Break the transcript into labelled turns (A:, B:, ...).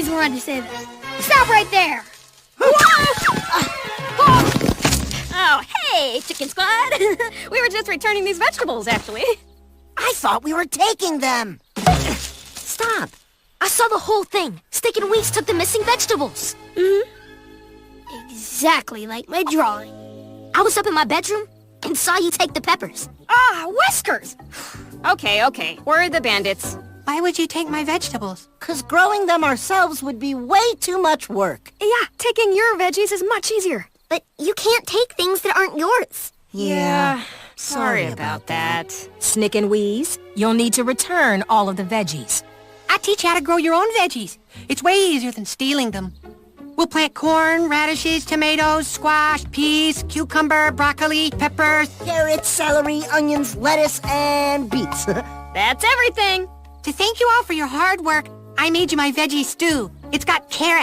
A: always wanted to say that. Stop right there!
B: Oh, hey, Chicken Squad. We were just returning these vegetables, actually.
C: I thought we were taking them.
D: Stop. I saw the whole thing. Snick and Wheeze took the missing vegetables.
A: Exactly like my drawing.
D: I was up in my bedroom and saw you take the peppers.
B: Ah, Whiskers! Okay, we're the bandits.
E: Why would you take my vegetables?
C: 'Cause growing them ourselves would be way too much work.
B: Yeah, taking your veggies is much easier.
D: But you can't take things that aren't yours.
B: Yeah, sorry about that.
F: Snick and Wheeze, you'll need to return all of the veggies.
E: I teach you how to grow your own veggies. It's way easier than stealing them. We'll plant corn, radishes, tomatoes, squash, peas, cucumber, broccoli, peppers.
C: Carrots, celery, onions, lettuce, and beets.
B: That's everything.
E: To thank you all for your hard work, I made you my veggie stew. It's got carrots.